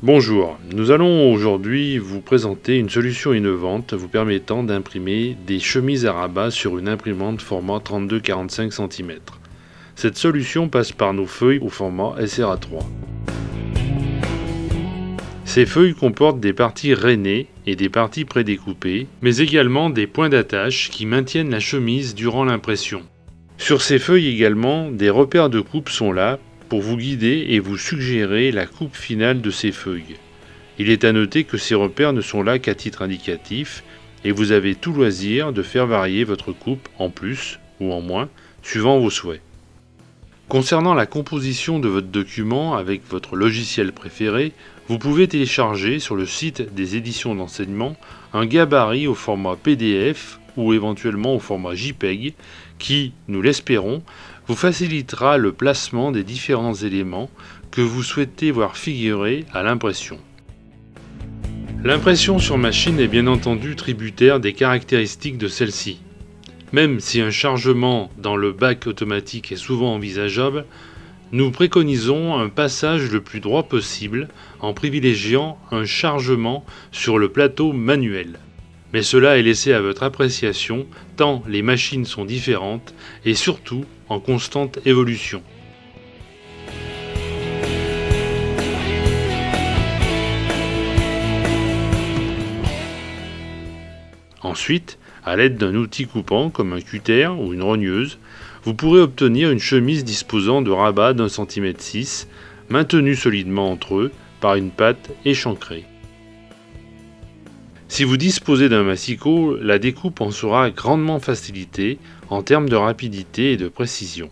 Bonjour, nous allons aujourd'hui vous présenter une solution innovante vous permettant d'imprimer des chemises à rabat sur une imprimante format 32-45 cm. Cette solution passe par nos feuilles au format SRA3. Ces feuilles comportent des parties rainées et des parties prédécoupées, mais également des points d'attache qui maintiennent la chemise durant l'impression. Sur ces feuilles également, des repères de coupe sont là pour vous guider et vous suggérer la coupe finale de ces feuilles. Il est à noter que ces repères ne sont là qu'à titre indicatif et vous avez tout loisir de faire varier votre coupe en plus ou en moins suivant vos souhaits. Concernant la composition de votre document avec votre logiciel préféré, vous pouvez télécharger sur le site des éditions d'enseignement un gabarit au format PDF ou éventuellement au format JPEG qui, nous l'espérons, vous facilitera le placement des différents éléments que vous souhaitez voir figurer à l'impression. L'impression sur machine est bien entendu tributaire des caractéristiques de celle-ci. Même si un chargement dans le bac automatique est souvent envisageable, nous préconisons un passage le plus droit possible en privilégiant un chargement sur le plateau manuel. Mais cela est laissé à votre appréciation tant les machines sont différentes et surtout en constante évolution. Ensuite, à l'aide d'un outil coupant comme un cutter ou une rogneuse, vous pourrez obtenir une chemise disposant de rabats d'1,6 cm, maintenus solidement entre eux par une patte échancrée. Si vous disposez d'un massicot, la découpe en sera grandement facilitée en termes de rapidité et de précision.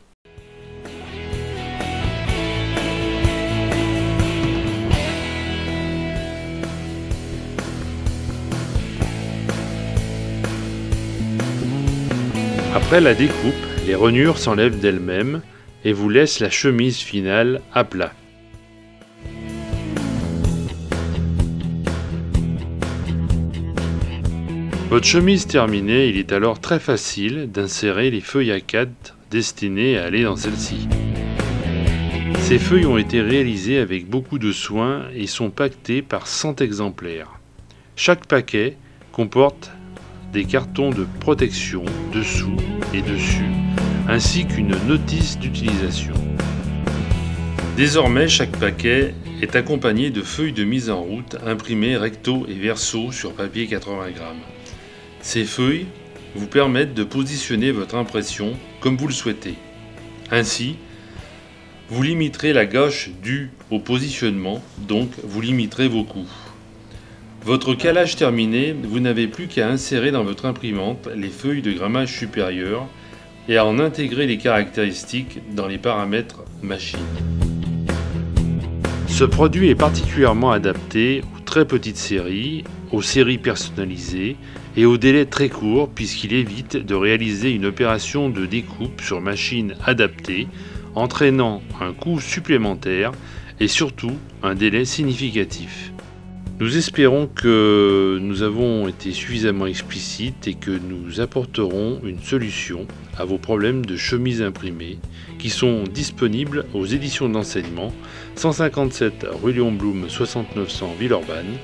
Après la découpe, les rognures s'enlèvent d'elles-mêmes et vous laissent la chemise finale à plat. Votre chemise terminée, il est alors très facile d'insérer les feuilles A4 destinées à aller dans celle-ci. Ces feuilles ont été réalisées avec beaucoup de soin et sont paquetées par 100 exemplaires. Chaque paquet comporte des cartons de protection dessous et dessus, ainsi qu'une notice d'utilisation. Désormais, chaque paquet est accompagné de feuilles de mise en route imprimées recto et verso sur papier 80 grammes. Ces feuilles vous permettent de positionner votre impression comme vous le souhaitez. Ainsi, vous limiterez la gâche due au positionnement, donc vous limiterez vos coûts. Votre calage terminé, vous n'avez plus qu'à insérer dans votre imprimante les feuilles de grammage supérieur et à en intégrer les caractéristiques dans les paramètres machine. Ce produit est particulièrement adapté aux très petites séries, aux séries personnalisées et aux délais très courts puisqu'il évite de réaliser une opération de découpe sur machine adaptée, entraînant un coût supplémentaire et surtout un délai significatif. Nous espérons que nous avons été suffisamment explicites et que nous apporterons une solution à vos problèmes de chemises imprimées qui sont disponibles aux éditions d'enseignement 157 rue Léon Blum 6900 Villeurbanne